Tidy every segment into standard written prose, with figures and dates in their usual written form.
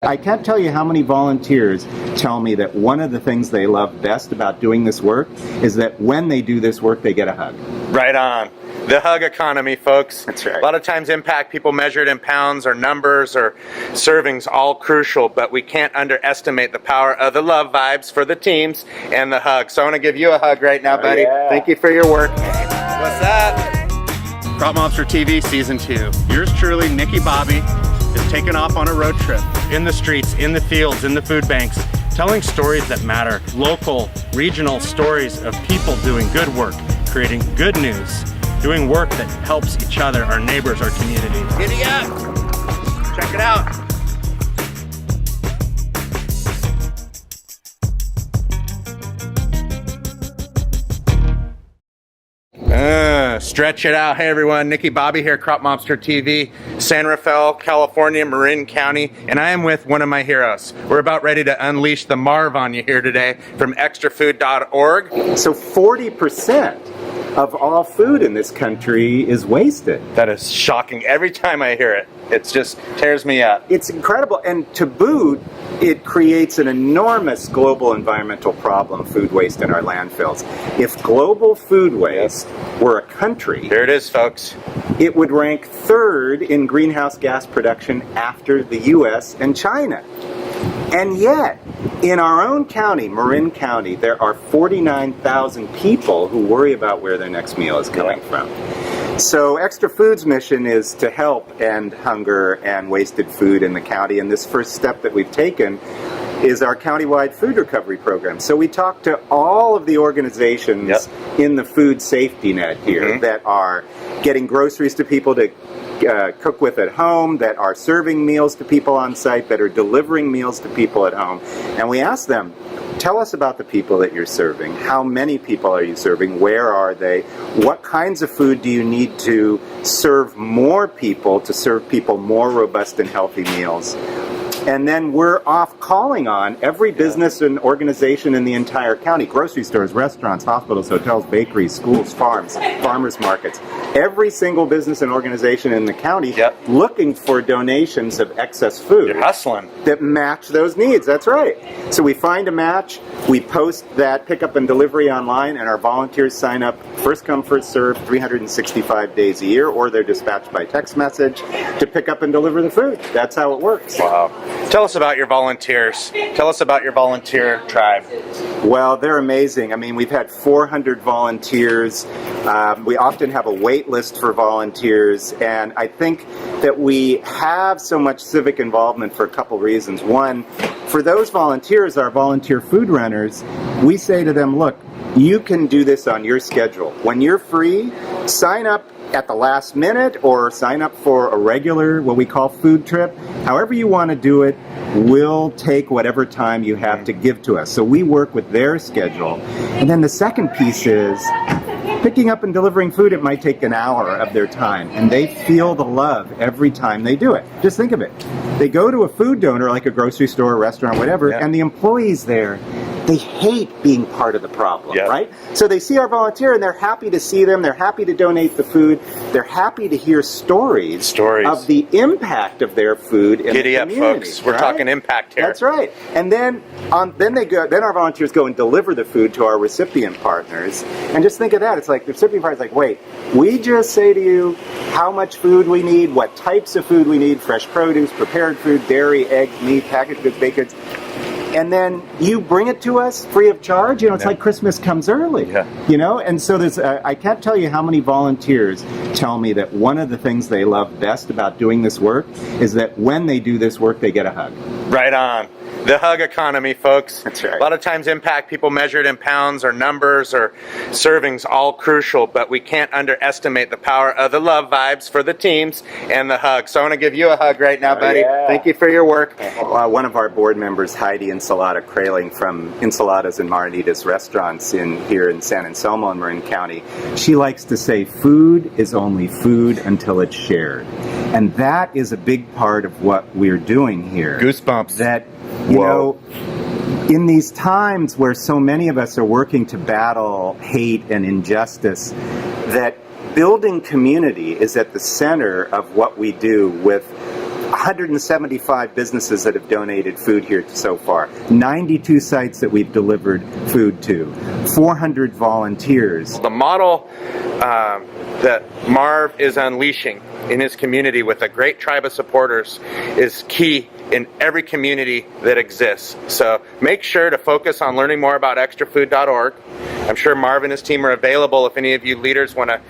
I can't tell you how many volunteers tell me that one of the things they love best about doing this work is that when they do this work, they get a hug. Right on. The hug economy, folks. That's right. A lot of times impact people measured in pounds or numbers or servings, all crucial, but we can't underestimate the power of the love vibes for the teams and the hug. So I want to give you a hug right now, buddy. Yeah. Thank you for your work. What's up? CropMobster TV Season 2. Yours truly, Nikki Bobby, is taking off on a road trip in the streets, in the fields, in the food banks, telling stories that matter. Local, regional stories of people doing good work, creating good news, doing work that helps each other, our neighbors, our community. Giddy up! Check it out. Stretch it out. Hey everyone, Nikki Bobby here, CropMobster TV, San Rafael, California, Marin County, and I am with one of my heroes. We're about ready to unleash the Marv on you here today from extrafood.org. So 40% of all food in this country is wasted. That is shocking. Every time I hear it, it just tears me up. It's incredible, and to boot, it creates an enormous global environmental problem, food waste in our landfills. If global food waste were a country, Here it is, folks. it would rank third in greenhouse gas production after the US and China. And yet, in our own county, Marin County, there are 49,000 people who worry about where their next meal is coming from. So Extra Food's mission is to help end hunger and wasted food in the county, and this first step that we've taken is our countywide food recovery program. So we talk to all of the organizations in the food safety net here that are getting groceries to people to cook with at home, that are serving meals to people on site, that are delivering meals to people at home. And we ask them, tell us about the people that you're serving. How many people are you serving? Where are they? What kinds of food do you need to serve more people, to serve people more robust and healthy meals? And then we're off calling on every business and organization in the entire county, grocery stores, restaurants, hospitals, hotels, bakeries, schools, farms, farmers markets, every single business and organization in the county looking for donations of excess food. You're hustling. That match those needs, that's right. So we find a match, we post that pickup and delivery online, and our volunteers sign up, first come, first serve, 365 days a year, or they're dispatched by text message to pick up and deliver the food. That's how it works. Wow. Tell us about your volunteers. Tell us about your volunteer tribe. Well, they're amazing. I mean, we've had 400 volunteers. We often have a wait list for volunteers, and I think that we have so much civic involvement for a couple reasons. One, for those volunteers, our volunteer food runners, we say to them, look, you can do this on your schedule. When you're free, sign up at the last minute or sign up for a regular, what we call food trip. However you want to do it, we'll take whatever time you have to give to us. So we work with their schedule. And then the second piece is picking up and delivering food. It might take an hour of their time, and they feel the love every time they do it. Just think of it. They go to a food donor like a grocery store, a restaurant, whatever, and the employees there, they hate being part of the problem, right? So they see our volunteer and they're happy to see them, they're happy to donate the food, they're happy to hear stories of the impact of their food in the community. Giddy up, folks. We're talking impact here. That's right. And then our volunteers go and deliver the food to our recipient partners. And just think of that. It's like the recipient partner's like, wait, we just say to you how much food we need, what types of food we need, fresh produce, prepared food, dairy, eggs, meat, packaged goods, baked goods. And then you bring it to us free of charge. You know, it's like Christmas comes early. You know, and so there's, I can't tell you how many volunteers tell me that one of the things they love best about doing this work is that when they do this work, they get a hug. Right on. The hug economy, folks. That's right. A lot of times impact people measured in pounds or numbers or servings, all crucial, but we can't underestimate the power of the love vibes for the teams and the hug. So I want to give you a hug right now, buddy. Thank you for your work. One of our board members, Heidi Ensalada Kraling from Ensaladas and Marinitas restaurants here in San Anselmo in Marin County, she likes to say food is only food until it's shared. And that is a big part of what we're doing here. Goosebumps. That, you know, in these times where so many of us are working to battle hate and injustice, that building community is at the center of what we do with 175 businesses that have donated food here so far, 92 sites that we've delivered food to, 400 volunteers. The model that Marv is unleashing in his community with a great tribe of supporters is key in every community that exists. So make sure to focus on learning more about extrafood.org. I'm sure Marv and his team are available if any of you leaders want to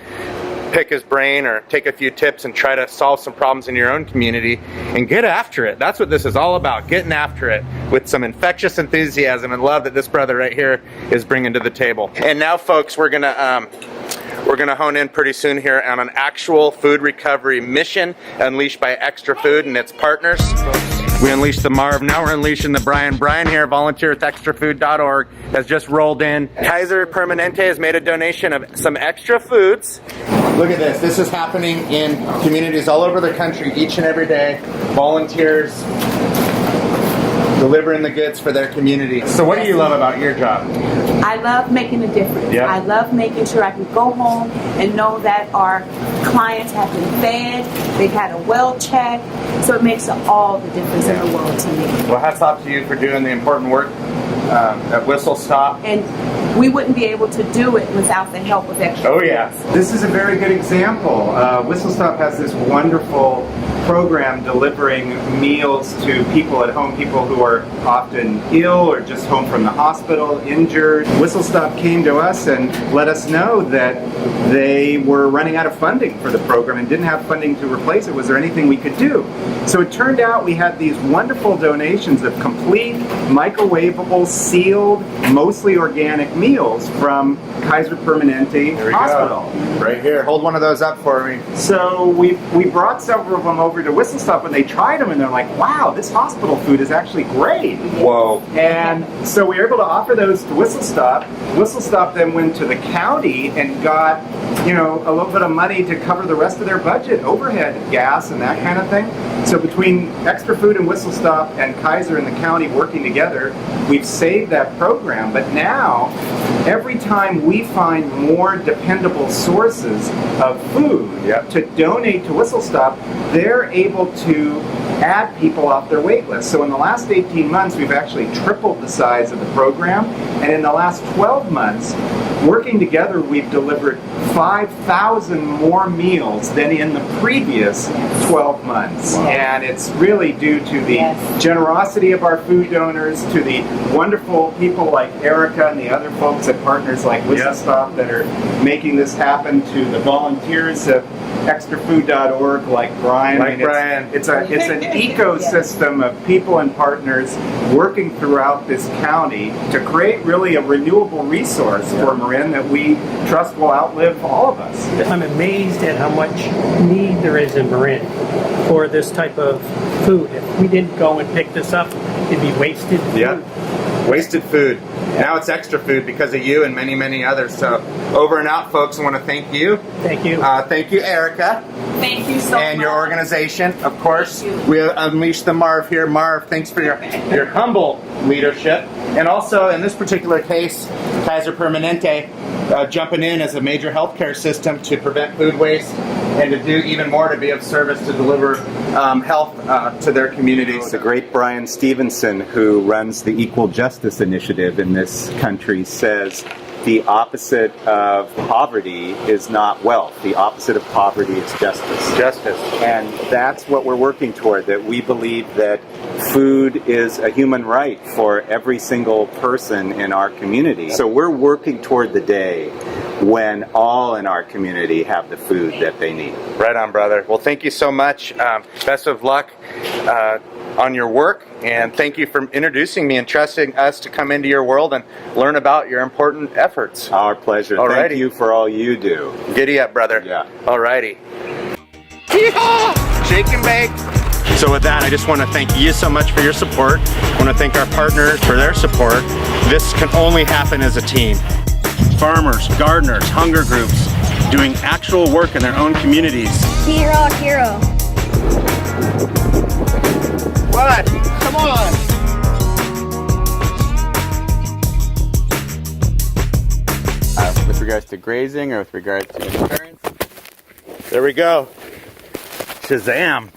pick his brain or take a few tips and try to solve some problems in your own community and get after it. That's what this is all about, getting after it with some infectious enthusiasm and love that this brother right here is bringing to the table. And now, folks, we're gonna hone in pretty soon here on an actual food recovery mission unleashed by Extra Food and its partners. We unleashed the Marv, now we're unleashing the Brian. Brian here, volunteer with extrafood.org, has just rolled in. Kaiser Permanente has made a donation of some extra foods. Look at this. This is happening in communities all over the country each and every day. Volunteers delivering the goods for their community. So what do you love about your job? I love making a difference. Yep. I love making sure I can go home and know that our clients have been fed, they've had a well check, so it makes all the difference in the world to me. Well, hats off to you for doing the important work at Whistle Stop. And we wouldn't be able to do it without the help of Extra. Oh yeah. This is a very good example. Whistle Stop has this wonderful program delivering meals to people at home, people who are often ill or just home from the hospital, injured. Whistle Stop came to us and let us know that they were running out of funding for the program and didn't have funding to replace it. Was there anything we could do? So it turned out we had these wonderful donations of complete, microwavable, sealed, mostly organic meals from Kaiser Permanente Hospital. Right here. Hold one of those up for me. So we brought several of them over to Whistle Stop and they tried them and they're like, wow, this hospital food is actually great. Whoa. And so we were able to offer those to Whistle Stop. Whistle Stop then went to the county and got, a little bit of money to cover the rest of their budget, overhead, gas and that kind of thing. So between Extra Food and Whistle Stop and Kaiser and the county working together, we've saved that program. But now, every time we find more dependable sources of food to donate to Whistle Stop, they're able to add people off their wait list. So in the last 18 months, we've actually tripled the size of the program. And in the last 12 months, working together, we've delivered 5,000 more meals than in the previous 12 months. Wow. And it's really due to the generosity of our food donors, to the wonderful people like Erica and the other folks at partners like Whistle Stop that are making this happen, to the volunteers of extrafood.org like Brian. It's an ecosystem of people and partners working throughout this county to create really a renewable resource for Marin that we trust will outlive all of us. I'm amazed at how much need there is in Marin for this type of food. If we didn't go and pick this up, it'd be wasted food. Wasted food. Now it's Extra Food because of you and many, many others. So over and out, folks. I want to thank you. Thank you. Thank you, Erica. Thank you so much. And your organization, of course. We unleashed the Marv here. Marv, thanks for your humble leadership. And also, in this particular case, Kaiser Permanente jumping in as a major healthcare system to prevent food waste and to do even more to be of service to deliver health to their communities. The great Brian Stevenson, who runs the Equal Justice Initiative in this country, says the opposite of poverty is not wealth. The opposite of poverty is justice. Justice. And that's what we're working toward, that we believe that food is a human right for every single person in our community. So we're working toward the day when all in our community have the food that they need. Right on, brother. Well, thank you so much. Best of luck on your work, and thank you for introducing me and trusting us to come into your world and learn about your important efforts. Our pleasure. Alrighty. Thank you for all you do. Giddy up, brother. Yeah. Alrighty. Yeehaw! Shake and bake. So with that, I just want to thank you so much for your support. I want to thank our partners for their support. This can only happen as a team. Farmers, gardeners, hunger groups, doing actual work in their own communities. Hero. What? Come on! With regards to grazing or with regards to insurance? There we go. Shazam.